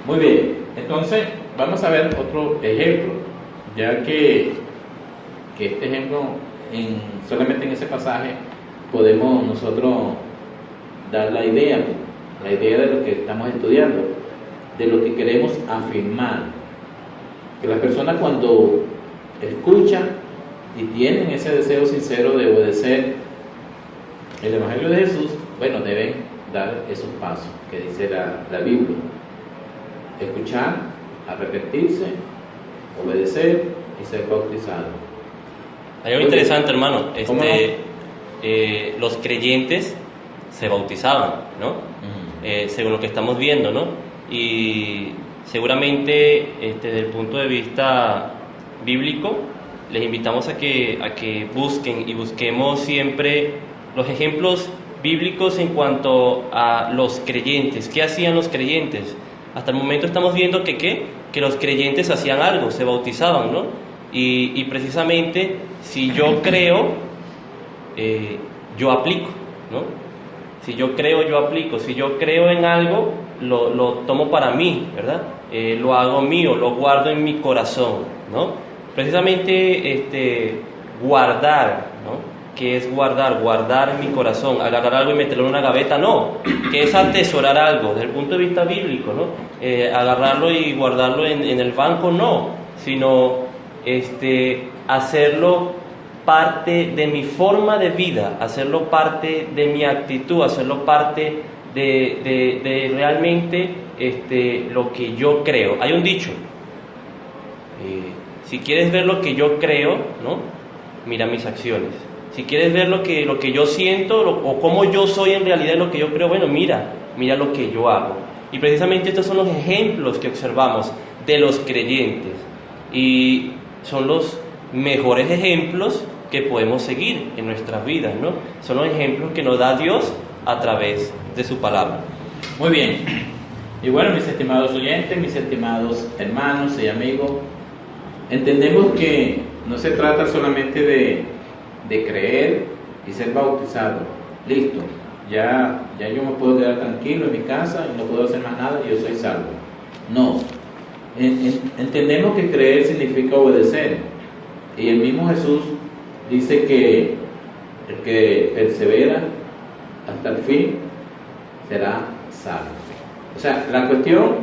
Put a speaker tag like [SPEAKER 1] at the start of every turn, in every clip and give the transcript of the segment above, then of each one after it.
[SPEAKER 1] Muy bien, entonces vamos a ver otro ejemplo, ya que este ejemplo, solamente en ese pasaje, podemos nosotros dar la idea de lo que estamos estudiando, de lo que queremos afirmar. Que las personas cuando escuchan y tienen ese deseo sincero de obedecer el Evangelio de Jesús, bueno, deben dar esos pasos que dice la Biblia: escuchar, arrepentirse, obedecer y ser bautizado.
[SPEAKER 2] Hay algo interesante, hermano. Los creyentes se bautizaban, ¿no? Según lo que estamos viendo, ¿no? Y seguramente desde el punto de vista bíblico les invitamos a que busquen y busquemos siempre los ejemplos bíblicos en cuanto a los creyentes. ¿Qué hacían los creyentes? Hasta el momento estamos viendo que los creyentes hacían algo, se bautizaban, ¿no? Y precisamente si yo creo, yo aplico, ¿no? Si yo creo, yo aplico. Si yo creo en algo, lo tomo para mí, ¿verdad? Lo hago mío, lo guardo en mi corazón, ¿no? Precisamente guardar, ¿no? ¿Qué es guardar? Guardar en mi corazón, agarrar algo y meterlo en una gaveta, no. ¿Qué es atesorar algo? Desde el punto de vista bíblico, ¿no? Agarrarlo y guardarlo en el banco, no. Sino hacerlo parte de mi forma de vida, hacerlo parte de mi actitud, hacerlo parte de realmente lo que yo creo. Hay un dicho: si quieres ver lo que yo creo, ¿no? Mira mis acciones. Si quieres ver lo que yo siento o cómo yo soy en realidad lo que yo creo, bueno, mira lo que yo hago. Y precisamente estos son los ejemplos que observamos de los creyentes, y son los mejores ejemplos que podemos seguir en nuestras vidas, ¿no? Son los ejemplos que nos da Dios a través de su palabra.
[SPEAKER 1] Muy bien. Y bueno, mis estimados oyentes, mis estimados hermanos y amigos, entendemos que no se trata solamente de creer y ser bautizado. Listo, ya yo me puedo quedar tranquilo en mi casa y no puedo hacer más nada y yo soy salvo. No. Entendemos que creer significa obedecer, y el mismo Jesús dice que el que persevera hasta el fin será salvo. O sea, la cuestión,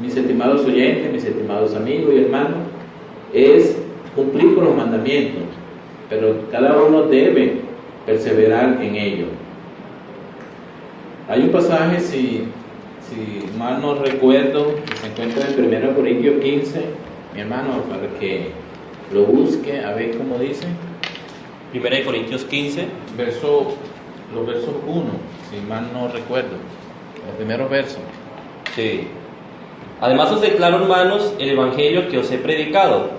[SPEAKER 1] mis estimados oyentes, mis estimados amigos y hermanos, es cumplir con los mandamientos, pero cada uno debe perseverar en ello. Hay un pasaje, si mal no recuerdo, que se encuentra en 1 Corintios 15, mi hermano, para que lo busque, a ver cómo dice.
[SPEAKER 2] 1 Corintios 15.
[SPEAKER 1] Los versos 1, si mal no recuerdo, los primeros versos.
[SPEAKER 2] Sí. Además os declaro, hermanos, el evangelio que os he predicado,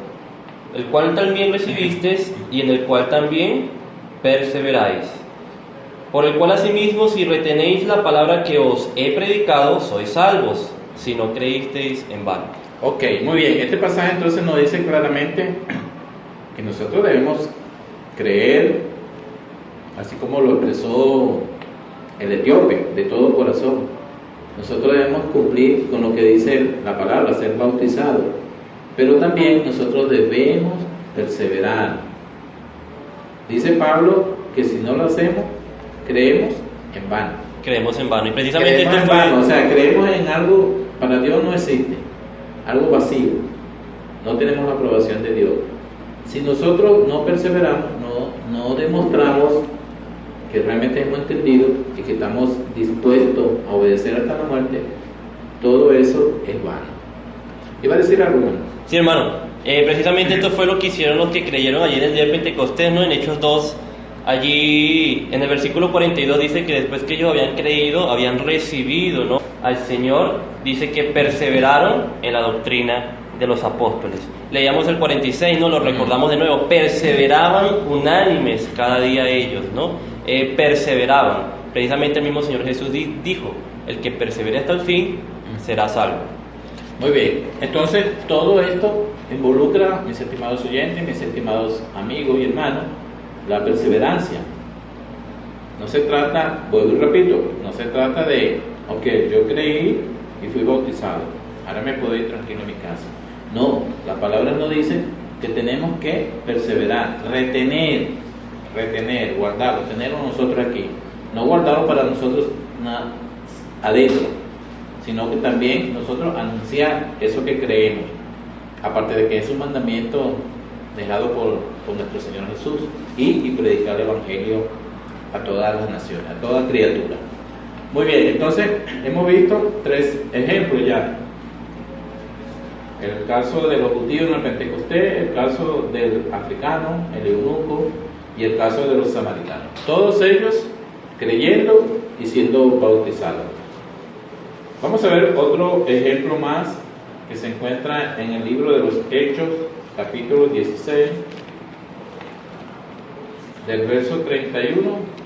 [SPEAKER 2] el cual también recibisteis y en el cual también perseveráis, por el cual asimismo, si retenéis la palabra que os he predicado, sois salvos, si no creísteis en vano.
[SPEAKER 1] Ok, muy bien. Este pasaje entonces nos dice claramente que nosotros debemos creer, así como lo expresó el etíope, de todo corazón. Nosotros debemos cumplir con lo que dice la palabra, ser bautizado, pero también nosotros debemos perseverar. Dice Pablo que si no lo hacemos, creemos en vano.
[SPEAKER 2] Creemos en vano, y precisamente
[SPEAKER 1] creemos en vano, o sea, creemos en algo, para Dios no existe, algo vacío, no tenemos la aprobación de Dios. Si nosotros no perseveramos, no demostramos que realmente hemos entendido y que estamos dispuestos a obedecer hasta la muerte, todo eso es vano. ¿Iba a decir algo, hermano?
[SPEAKER 2] Sí, hermano, precisamente esto fue lo que hicieron los que creyeron allí en el día de Pentecostés, ¿no? En Hechos 2, allí en el versículo 42 dice que después que ellos habían creído, habían recibido, ¿no?, al Señor, dice que perseveraron en la doctrina de los apóstoles. Leíamos el 46, ¿no? Lo recordamos de nuevo: perseveraban unánimes cada día ellos, ¿no? Perseveraban. Precisamente el mismo Señor Jesús dijo: el que persevere hasta el fin será salvo.
[SPEAKER 1] Muy bien, entonces todo esto involucra, mis estimados oyentes, mis estimados amigos y hermanos, la perseverancia. No se trata, vuelvo y repito, no se trata de, ok, yo creí y fui bautizado. Ahora me puedo ir tranquilo a mi casa. No, la palabra nos dice que tenemos que perseverar, retener, guardarlo, tenerlo nosotros aquí. No guardarlo para nosotros adentro, sino que también nosotros anunciar eso que creemos. Aparte de que es un mandamiento dejado por nuestro Señor Jesús, y predicar el Evangelio a todas las naciones, a toda criatura. Muy bien, entonces hemos visto 3 ejemplos ya. El caso de los judíos en el Pentecostés, el caso del africano, el eunuco, y el caso de los samaritanos. Todos ellos creyendo y siendo bautizados. Vamos a ver otro ejemplo más que se encuentra en el libro de los Hechos, capítulo 16, del verso 31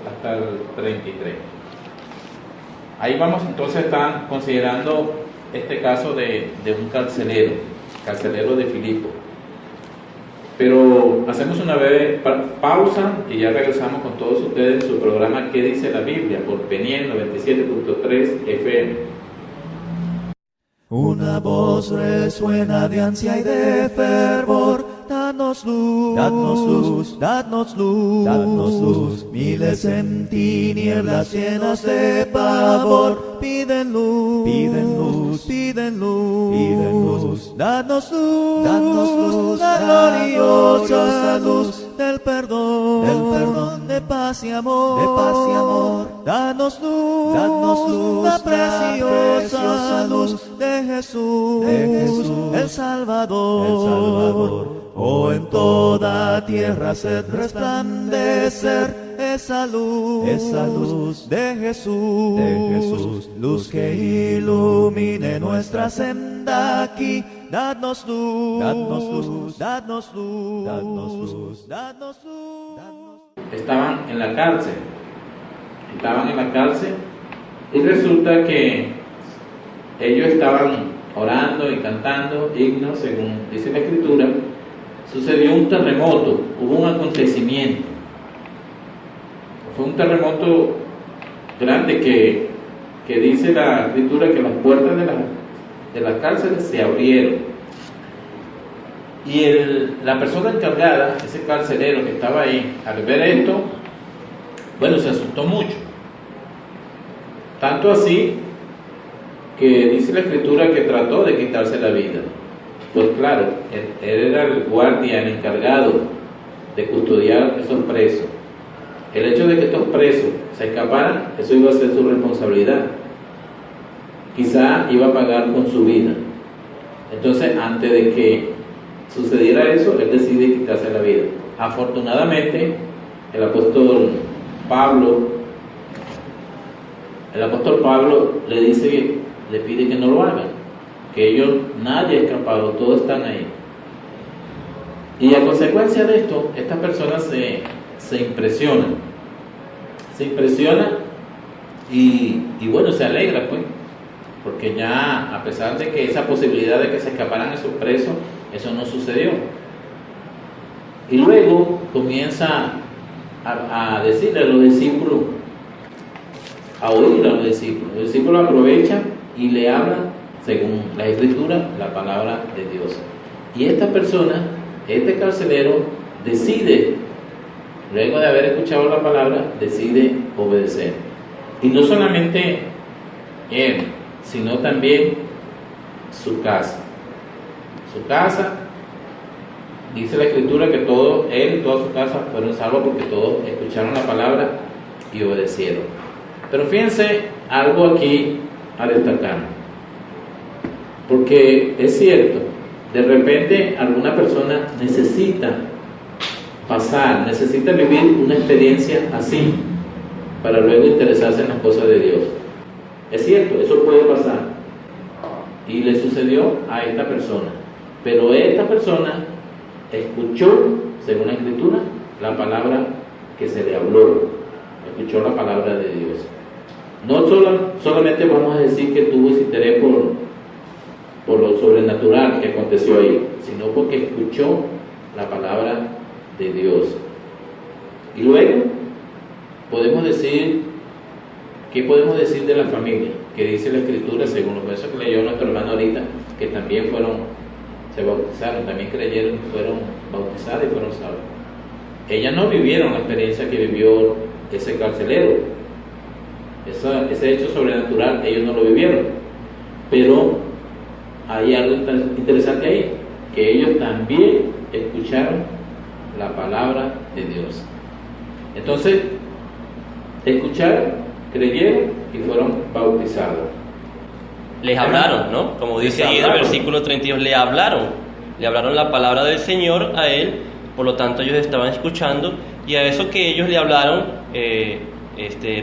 [SPEAKER 1] hasta el 33. Ahí vamos entonces a estar considerando este caso de un carcelero de Filipo. Pero hacemos una breve pausa y ya regresamos con todos ustedes en su programa ¿Qué dice la Biblia? Por Peniel 97.3 FM.
[SPEAKER 3] Una voz resuena de ansia y de fervor, danos luz, danos luz, danos luz, danos luz. Miles en tinieblas llenos de pavor, piden luz, piden luz, piden luz, piden luz. Danos luz, la gloriosa luz del perdón, de paz y amor, de paz y amor. Danos luz, la preciosa luz de Jesús, el Salvador. Oh, en toda tierra haced resplandecer esa luz de Jesús, luz que ilumine nuestra senda aquí. Danos luz, danos luz, danos luz, danos luz, danos luz.
[SPEAKER 1] Estaban en la cárcel y resulta que ellos estaban orando y cantando himnos, según dice la Escritura. Sucedió un terremoto, hubo un acontecimiento. Fue un terremoto grande que dice la Escritura que las puertas de la cárcel se abrieron. Y la persona encargada, ese carcelero que estaba ahí, al ver esto, bueno, se asustó mucho. Tanto así que dice la Escritura que trató de quitarse la vida. Pues claro, él era el guardia, el encargado de custodiar esos presos. El hecho de que estos presos se escaparan, eso iba a ser su responsabilidad. Quizá iba a pagar con su vida. Entonces, antes de que sucediera eso, él decide quitarse la vida. Afortunadamente, el apóstol Pablo le pide que no lo hagan, que nadie ha escapado, todos están ahí. Y a consecuencia de esto, estas personas se impresionan y bueno, se alegra, pues, porque ya, a pesar de que esa posibilidad de que se escaparan esos presos, eso no sucedió. Y luego comienza a decirle a los discípulos, a oír a los discípulos. Los discípulos aprovechan y le hablan, según la Escritura, la palabra de Dios. Y esta persona, este carcelero, decide, luego de haber escuchado la palabra, decide obedecer. Y no solamente él, sino también su casa. Su casa, dice la Escritura que él y toda su casa fueron salvos porque todos escucharon la palabra y obedecieron. Pero fíjense algo aquí a destacar, porque es cierto, de repente alguna persona necesita vivir una experiencia así para luego interesarse en las cosas de Dios. Es cierto, eso puede pasar, y le sucedió a esta persona, pero esta persona escuchó, según la Escritura, la palabra que se le habló, escuchó la palabra de Dios. No solamente vamos a decir que tuvo ese interés por lo sobrenatural que aconteció ahí, sino porque escuchó la palabra de Dios. Y luego podemos decir, ¿qué podemos decir de la familia? que dice la Escritura, según los versos que leyó nuestro hermano ahorita, que también se bautizaron, también creyeron, fueron bautizadas y fueron salvos. Ellas no vivieron la experiencia que vivió ese carcelero. Ese hecho sobrenatural ellos no lo vivieron. Pero hay algo interesante ahí, que ellos también escucharon la palabra de Dios. Entonces, escucharon, creyeron y fueron bautizados.
[SPEAKER 2] Les hablaron, ¿no? Como dice ahí en el versículo 32, le hablaron la palabra del Señor a él, por lo tanto ellos estaban escuchando, y a eso que ellos le hablaron,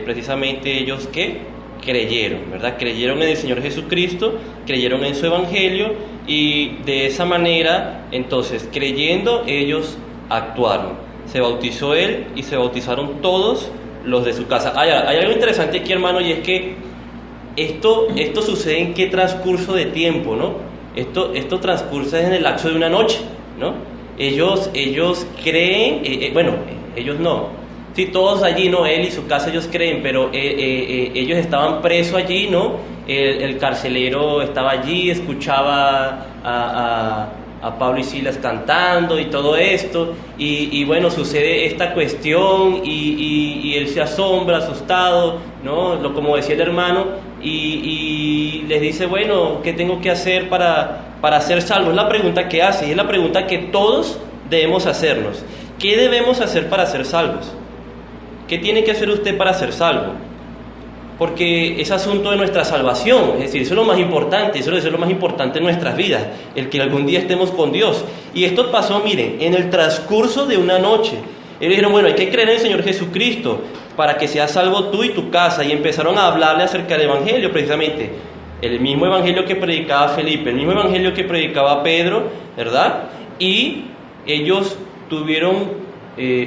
[SPEAKER 2] precisamente ellos ¿qué? Creyeron, ¿verdad? Creyeron en el Señor Jesucristo, creyeron en su Evangelio, y de esa manera, entonces, creyendo, ellos actuaron. Se bautizó él y se bautizaron todos los de su casa. Hay algo interesante aquí, hermano, y es que esto sucede en qué transcurso de tiempo, ¿no? Esto transcurre en el lapso de una noche, ¿no? Ellos creen, ellos no. Sí, todos allí, ¿no? Él y su casa, ellos creen, pero ellos estaban presos allí, ¿no? El carcelero estaba allí, escuchaba a Pablo y Silas cantando y todo esto, y bueno, sucede esta cuestión, y él se asombra, asustado, ¿no? Como decía el hermano, y les dice, bueno, ¿qué tengo que hacer para ser salvo? Es la pregunta que hace, y es la pregunta que todos debemos hacernos. ¿Qué debemos hacer para ser salvos? ¿Qué tiene que hacer usted para ser salvo? Porque es asunto de nuestra salvación, es decir, eso es lo más importante, eso es lo más importante en nuestras vidas, el que algún día estemos con Dios. Y esto pasó, miren, en el transcurso de una noche. Ellos dijeron, bueno, hay que creer en el Señor Jesucristo para que seas salvo tú y tu casa, y empezaron a hablarle acerca del Evangelio, precisamente, el mismo Evangelio que predicaba Felipe, el mismo Evangelio que predicaba Pedro, ¿verdad? Y ellos tuvieron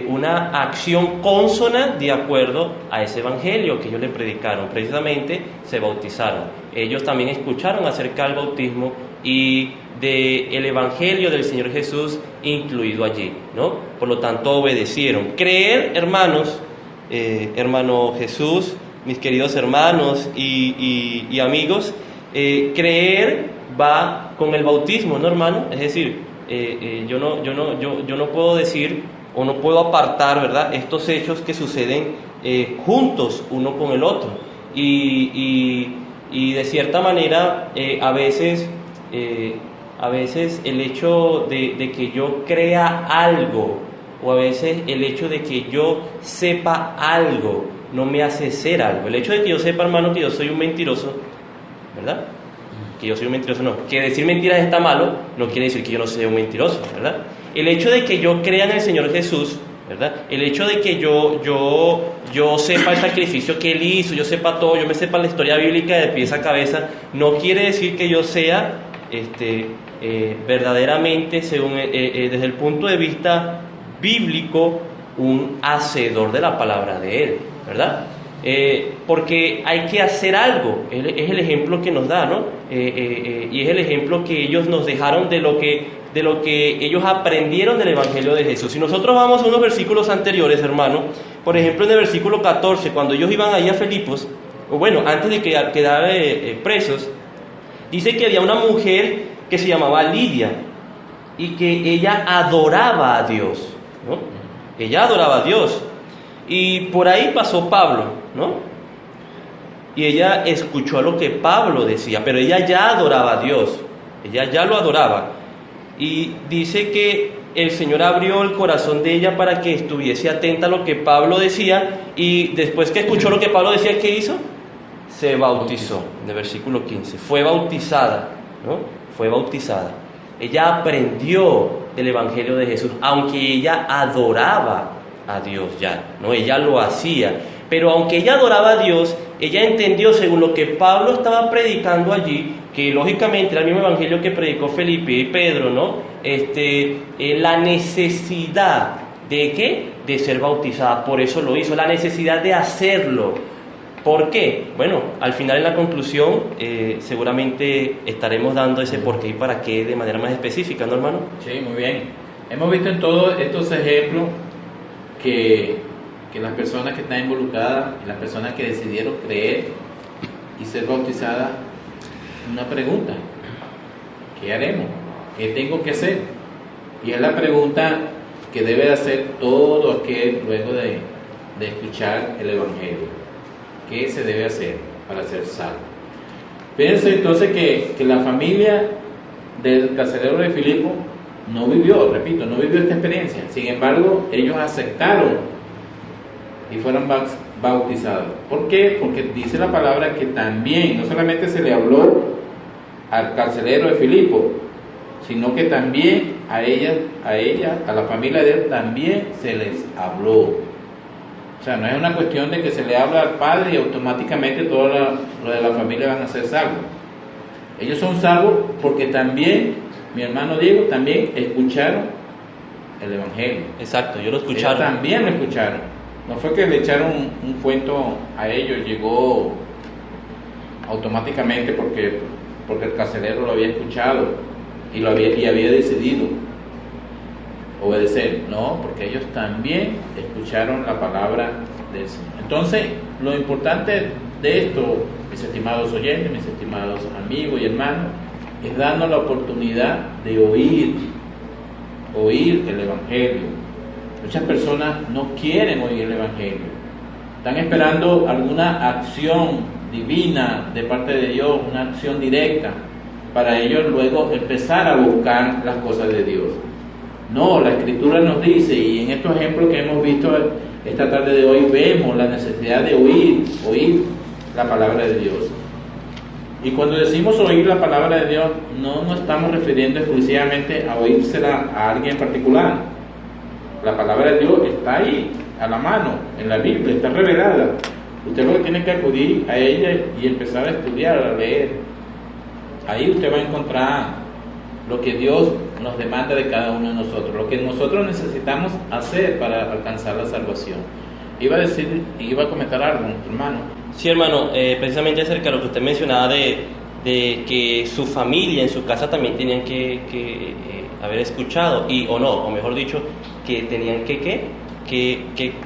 [SPEAKER 2] una acción consona de acuerdo a ese evangelio que ellos le predicaron. Precisamente se bautizaron. Ellos también escucharon acerca del bautismo y del evangelio del Señor Jesús incluido allí, ¿no? Por lo tanto obedecieron. Creer, hermanos, hermano Jesús, mis queridos hermanos y amigos, creer va con el bautismo, ¿no, hermano? Es decir, yo no puedo decir o no puedo apartar, ¿verdad?, estos hechos que suceden juntos uno con el otro, y de cierta manera a veces el hecho de que yo crea algo, o a veces el hecho de que yo sepa algo no me hace ser algo. El hecho de que yo sepa, hermano, que yo soy un mentiroso, ¿verdad?, que yo soy un mentiroso, no, que decir mentiras está malo, no quiere decir que yo no sea un mentiroso, ¿verdad? El hecho de que yo crea en el Señor Jesús, ¿verdad? El hecho de que yo sepa el sacrificio que Él hizo, yo sepa todo, yo me sepa la historia bíblica de pies a cabeza, no quiere decir que yo sea verdaderamente, según desde el punto de vista bíblico, un hacedor de la palabra de Él, ¿verdad? Porque hay que hacer algo, es el ejemplo que nos da, ¿no? Y es el ejemplo que ellos nos dejaron de lo que ellos aprendieron del Evangelio de Jesús. Si nosotros vamos a unos versículos anteriores, hermano, por ejemplo en el versículo 14, cuando ellos iban ahí a Filipos, o bueno, antes de quedar presos, dice que había una mujer que se llamaba Lidia, y que ella adoraba a Dios, ¿no? Ella adoraba a Dios. Y por ahí pasó Pablo, ¿no? Y ella escuchó lo que Pablo decía, pero ella ya adoraba a Dios, ella ya lo adoraba. Y dice que el Señor abrió el corazón de ella para que estuviese atenta a lo que Pablo decía, y después que escuchó lo que Pablo decía, ¿qué hizo? Se bautizó, en el versículo 15, fue bautizada, ¿no? Fue bautizada. Ella aprendió del Evangelio de Jesús, aunque ella adoraba a Dios ya, ¿no? Ella lo hacía, pero aunque ella adoraba a Dios, ella entendió, según lo que Pablo estaba predicando allí, que lógicamente era el mismo evangelio que predicó Felipe y Pedro, ¿no? La necesidad de ¿qué? De ser bautizada, por eso lo hizo, la necesidad de hacerlo. ¿Por qué? Bueno, al final en la conclusión seguramente estaremos dando ese por qué y para qué de manera más específica, ¿no, hermano?
[SPEAKER 1] Sí, muy bien. Hemos visto en todos estos ejemplos que las personas que están involucradas, las personas que decidieron creer, y ser bautizada, una pregunta: ¿qué haremos? ¿Qué tengo que hacer? Y es la pregunta que debe hacer todo aquel luego de escuchar el Evangelio. ¿Qué se debe hacer para ser salvo? Fíjense entonces que la familia del carcelero de Filipo no vivió esta experiencia. Sin embargo, ellos aceptaron y fueron bautizados. ¿Por qué? Porque dice la palabra que también, no solamente se le habló al carcelero de Filipo, sino que también a la familia de él también se les habló. O sea, no es una cuestión de que se le habla al padre y automáticamente todo lo de la familia van a ser salvos. Ellos son salvos porque también, mi hermano Diego, también escucharon el Evangelio.
[SPEAKER 2] Exacto, ellos lo escucharon.
[SPEAKER 1] Ellos también lo escucharon. No fue que le echaron un cuento a ellos, llegó automáticamente porque el carcelero lo había escuchado y había decidido obedecer. No, porque ellos también escucharon la palabra del Señor. Entonces, lo importante de esto, mis estimados oyentes, mis estimados amigos y hermanos, es darnos la oportunidad de oír el Evangelio. Muchas personas no quieren oír el Evangelio, están esperando alguna acción divina de parte de Dios, una acción directa, para ellos luego empezar a buscar las cosas de Dios. No, la Escritura nos dice, y en estos ejemplos que hemos visto esta tarde de hoy, vemos la necesidad de oír la palabra de Dios. Y cuando decimos oír la palabra de Dios, no nos estamos refiriendo exclusivamente a oírsela a alguien en particular. La palabra de Dios está ahí, a la mano, en la Biblia, está revelada. Usted lo que tiene que acudir a ella y empezar a estudiar, a leer. Ahí usted va a encontrar lo que Dios nos demanda de cada uno de nosotros, lo que nosotros necesitamos hacer para alcanzar la salvación. Iba a comentar algo, hermano.
[SPEAKER 2] Sí, hermano, precisamente acerca de lo que usted mencionaba de que su familia en su casa también tenían que haber escuchado, o mejor dicho, que tenían que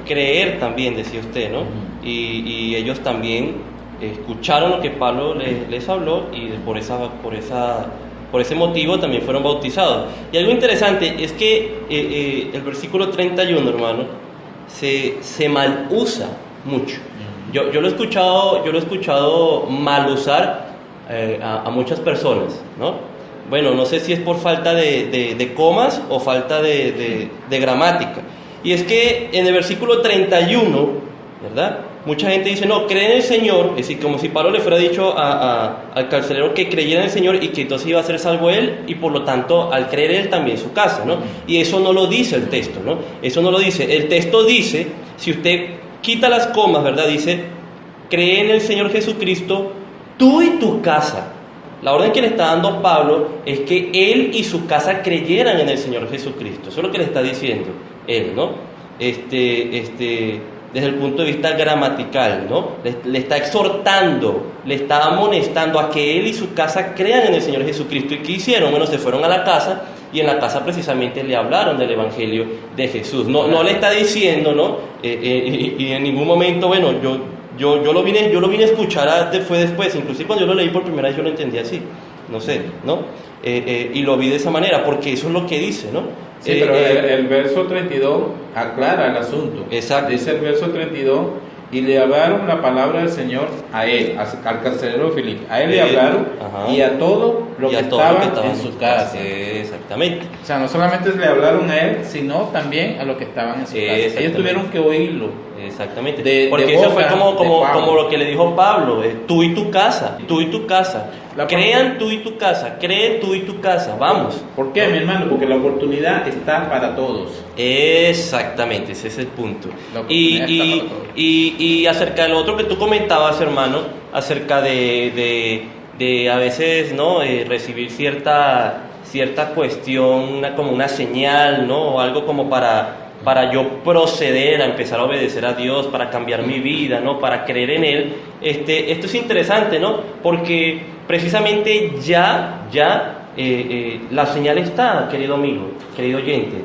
[SPEAKER 2] creer también, decía usted, ¿no? Y ellos también escucharon lo que Pablo les habló y por ese motivo también fueron bautizados. Y algo interesante es que el versículo 31, hermano, se mal usa mucho. Yo lo he escuchado mal usar a muchas personas, ¿no? Bueno, no sé si es por falta de comas o falta de gramática. Y es que en el versículo 31, ¿verdad? Mucha gente dice, no, cree en el Señor, es decir, como si Pablo le fuera dicho al carcelero que creyera en el Señor y que entonces iba a ser salvo él, y por lo tanto, al creer él también su casa, ¿no? Y eso no lo dice el texto, ¿no? Eso no lo dice. El texto dice, si usted quita las comas, ¿verdad? Dice, cree en el Señor Jesucristo, tú y tu casa. La orden que le está dando Pablo es que él y su casa creyeran en el Señor Jesucristo. Eso es lo que le está diciendo él, ¿no? Desde el punto de vista gramatical, ¿no? Le está exhortando, le está amonestando a que él y su casa crean en el Señor Jesucristo. ¿Y qué hicieron? Bueno, se fueron a la casa y en la casa precisamente le hablaron del Evangelio de Jesús. No le está diciendo, ¿no? Y en ningún momento, bueno, yo lo vine a escuchar después, inclusive cuando yo lo leí por primera vez yo lo entendí así, no sé, ¿no? Y lo vi de esa manera, porque eso es lo que dice, ¿no?
[SPEAKER 1] Sí, pero el verso 32 aclara el asunto.
[SPEAKER 2] Exacto.
[SPEAKER 1] Dice el verso 32, y le hablaron la palabra del Señor a él, al carcelero de Filipo. A él le hablaron, y a todo lo que estaba en su casa.
[SPEAKER 2] Exactamente.
[SPEAKER 1] O sea, no solamente le hablaron a él, sino también a los que estaban en su casa. Ellos tuvieron que oírlo.
[SPEAKER 2] Exactamente. Porque eso fue como lo que le dijo Pablo, tú y tu casa, tú y tu casa. Crean tú y tu casa, cree tú y tu casa, vamos.
[SPEAKER 1] ¿Por qué, mi hermano? Porque la oportunidad está para todos.
[SPEAKER 2] Exactamente, ese es el punto. Y acerca de lo otro que tú comentabas, hermano, acerca de a veces, ¿no? Recibir cierta cuestión, como una señal, ¿no? O algo como para yo proceder a empezar a obedecer a Dios, para cambiar mi vida, ¿no? Para creer en Él. Esto es interesante, ¿no? Porque precisamente ya la señal está, querido amigo, querido oyente.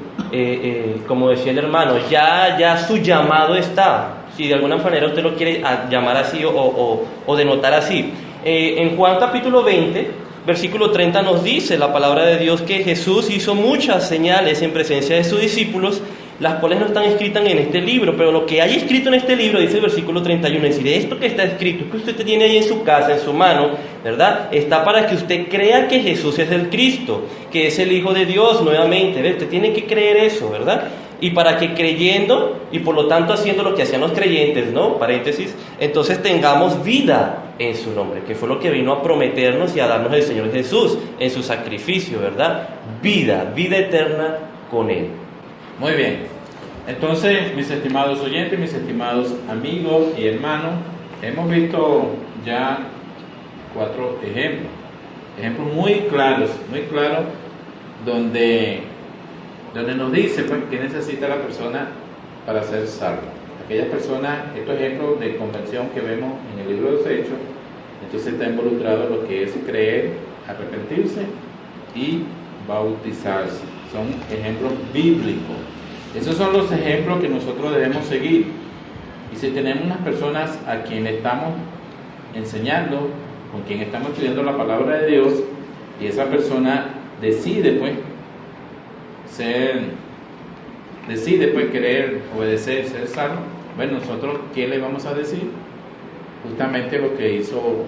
[SPEAKER 2] Como decía el hermano, ya su llamado está, si de alguna manera usted lo quiere llamar así o denotar así. En Juan capítulo 20, versículo 30 nos dice la palabra de Dios que Jesús hizo muchas señales en presencia de sus discípulos, las cuales no están escritas en este libro, pero lo que hay escrito en este libro, dice el versículo 31, es decir, esto que está escrito, que usted tiene ahí en su casa, en su mano, ¿verdad? Está para que usted crea que Jesús es el Cristo, que es el Hijo de Dios nuevamente, ¿ve? Usted tiene que creer eso, ¿verdad? Y para que creyendo, y por lo tanto haciendo lo que hacían los creyentes, ¿no? Paréntesis, entonces tengamos vida en su nombre, que fue lo que vino a prometernos y a darnos el Señor Jesús en su sacrificio, ¿verdad? Vida eterna con Él.
[SPEAKER 1] Muy bien, entonces mis estimados oyentes, mis estimados amigos y hermanos, hemos visto ya 4 ejemplos muy claros, donde nos dice pues qué necesita la persona para ser salva. Aquellas personas, estos ejemplos de conversión que vemos en el libro de los Hechos, entonces está involucrado lo que es creer, arrepentirse y bautizarse. Son ejemplos bíblicos. Esos son los ejemplos que nosotros debemos seguir. Y si tenemos unas personas a quien estamos enseñando, con quien estamos estudiando la palabra de Dios, y esa persona decide pues querer obedecer, ser salvo, bueno, nosotros ¿qué le vamos a decir? Justamente lo que hizo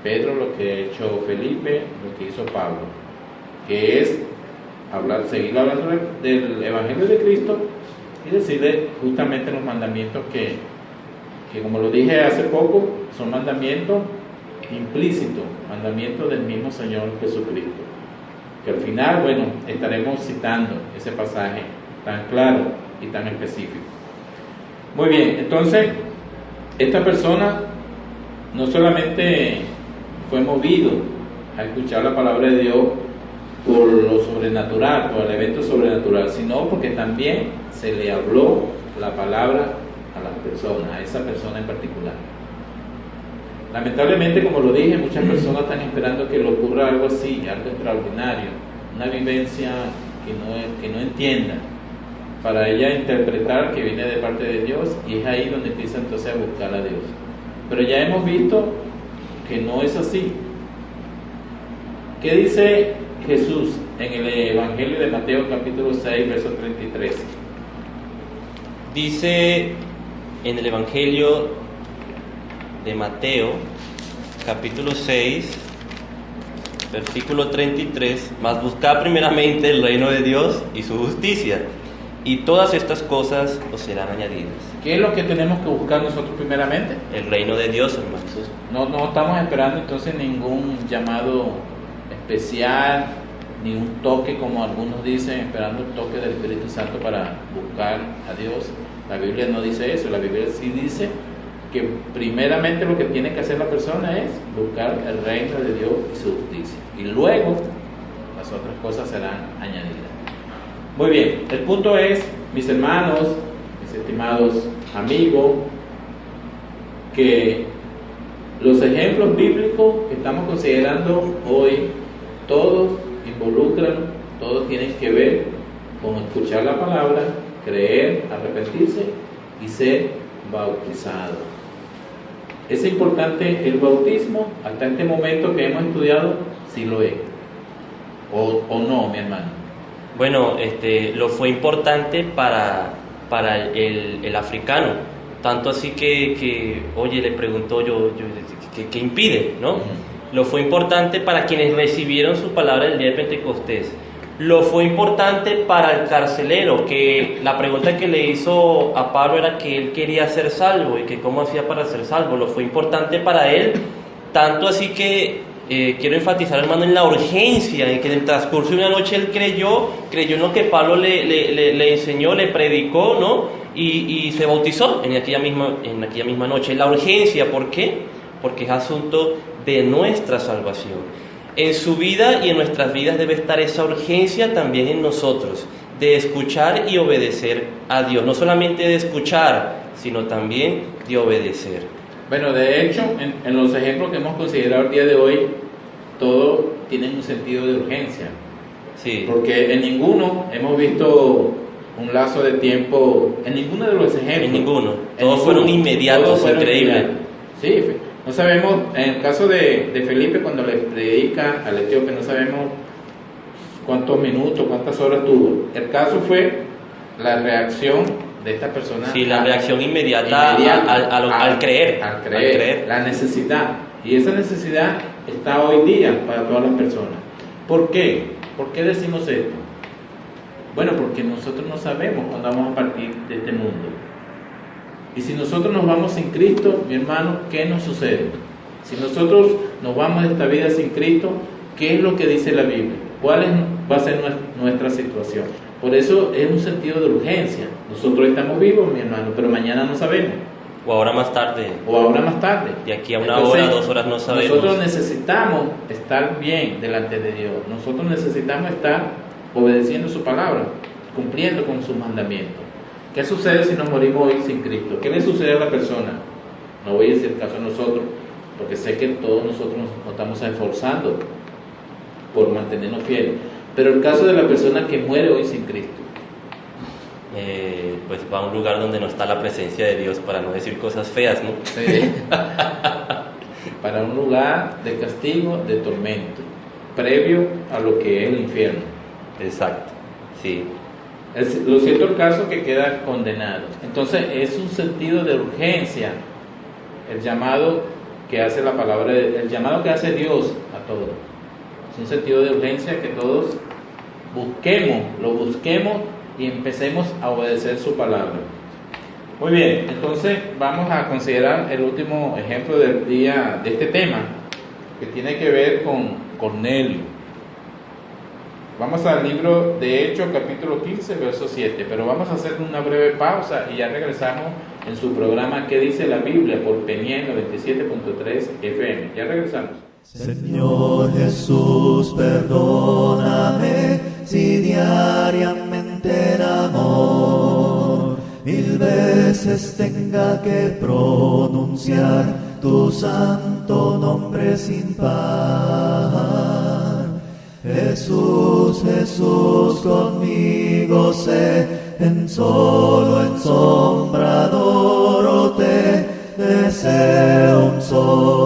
[SPEAKER 1] Pedro, lo que ha hecho Felipe, lo que hizo Pablo, que es seguir hablando del Evangelio de Cristo y decirle justamente los mandamientos que como lo dije hace poco, son mandamientos implícitos, mandamientos del mismo Señor Jesucristo, que al final, bueno, estaremos citando ese pasaje tan claro y tan específico. Muy bien, entonces esta persona no solamente fue movido a escuchar la palabra de Dios por lo sobrenatural, por el evento sobrenatural, sino porque también se le habló la palabra a las personas, a esa persona en particular. Lamentablemente, como lo dije, muchas personas están esperando que le ocurra algo así, algo extraordinario, una vivencia que no entienda, para ella interpretar que viene de parte de Dios, y es ahí donde empieza entonces a buscar a Dios. Pero ya hemos visto que no es así. ¿Qué dice Jesús en el Evangelio de Mateo capítulo 6, verso 33?
[SPEAKER 2] Dice en el Evangelio de Mateo capítulo 6, versículo 33, mas buscad primeramente el reino de Dios y su justicia, y todas estas cosas os serán añadidas.
[SPEAKER 1] ¿Qué es lo que tenemos que buscar nosotros primeramente?
[SPEAKER 2] El reino de Dios, hermano.
[SPEAKER 1] No estamos esperando entonces ningún llamado especial, ni un toque como algunos dicen, esperando el toque del Espíritu Santo para buscar a Dios. La Biblia no dice eso, la Biblia sí dice que primeramente lo que tiene que hacer la persona es buscar el reino de Dios y su justicia, y luego las otras cosas serán añadidas. Muy bien, el punto es, mis hermanos, mis estimados amigos, que los ejemplos bíblicos que estamos considerando hoy, todos involucran, todos tienen que ver con escuchar la palabra, creer, arrepentirse y ser bautizado. ¿Es importante el bautismo? Hasta este momento que hemos estudiado, sí lo es. ¿O no, mi hermano?
[SPEAKER 2] Bueno, lo fue importante para el africano, tanto así que oye, le preguntó yo ¿qué impide? ¿No? Lo fue importante para quienes recibieron su palabra el día de Pentecostés. Lo fue importante para el carcelero, que la pregunta que le hizo a Pablo era que él quería ser salvo y que cómo hacía para ser salvo. Lo fue importante para él, tanto así que quiero enfatizar, hermano, en la urgencia, en que en el transcurso de una noche él creyó en lo que Pablo le enseñó, le predicó, ¿no? Y se bautizó en aquella misma noche. La urgencia, ¿por qué? Porque es asunto de nuestra salvación. En su vida y en nuestras vidas debe estar esa urgencia también en nosotros, de escuchar y obedecer a Dios. No solamente de escuchar, sino también de obedecer.
[SPEAKER 1] Bueno, de hecho, en los ejemplos que hemos considerado el día de hoy, todos tienen un sentido de urgencia.
[SPEAKER 2] Sí.
[SPEAKER 1] Porque en ninguno hemos visto un lazo de tiempo en ninguno de los ejemplos.
[SPEAKER 2] En ninguno. Todos fueron inmediatos, increíble.
[SPEAKER 1] Inmediatos. Sí, no sabemos, en el caso de Felipe, cuando le predica al etíope, no sabemos cuántos minutos, cuántas horas tuvo. El caso fue la reacción de esta persona.
[SPEAKER 2] Sí, la reacción inmediata al creer.
[SPEAKER 1] Al creer. La necesidad. Y esa necesidad está hoy día para todas las personas. ¿Por qué? ¿Por qué decimos esto? Bueno, porque nosotros no sabemos cuándo vamos a partir de este mundo. Y si nosotros nos vamos sin Cristo, mi hermano, ¿qué nos sucede? Si nosotros nos vamos de esta vida sin Cristo, ¿qué es lo que dice la Biblia? ¿Cuál va a ser nuestra situación? Por eso es un sentido de urgencia. Nosotros estamos vivos, mi hermano, pero mañana no sabemos.
[SPEAKER 2] O ahora más tarde.
[SPEAKER 1] De
[SPEAKER 2] aquí a una hora, 2 horas no sabemos.
[SPEAKER 1] Nosotros necesitamos estar bien delante de Dios. Nosotros necesitamos estar obedeciendo su palabra, cumpliendo con sus mandamientos. ¿Qué sucede si nos morimos hoy sin Cristo? ¿Qué le sucede a la persona? No voy a decir caso a nosotros, porque sé que todos nosotros nos estamos esforzando por mantenernos fieles. Pero el caso de la persona que muere hoy sin Cristo,
[SPEAKER 2] pues va a un lugar donde no está la presencia de Dios, para no decir cosas feas, ¿no?
[SPEAKER 1] Sí. Para un lugar de castigo, de tormento, previo a lo que es el infierno.
[SPEAKER 2] Exacto, sí.
[SPEAKER 1] Lo cierto el caso que queda condenado. Entonces es un sentido de urgencia el llamado que hace la palabra, el llamado que hace Dios a todos. Es un sentido de urgencia que todos lo busquemos y empecemos a obedecer su palabra. Muy bien, entonces vamos a considerar el último ejemplo del día de este tema, que tiene que ver con Cornelio. Vamos al libro de Hechos, capítulo 15, verso 7, pero vamos a hacer una breve pausa y ya regresamos en su programa ¿Qué dice la Biblia? Por Peniel 97.3 FM. Ya regresamos.
[SPEAKER 3] Señor Jesús, perdóname si diariamente en amor 1000 veces tenga que pronunciar tu santo nombre sin par. Jesús, Jesús, conmigo sé, en sombra adoro te, deseo un solo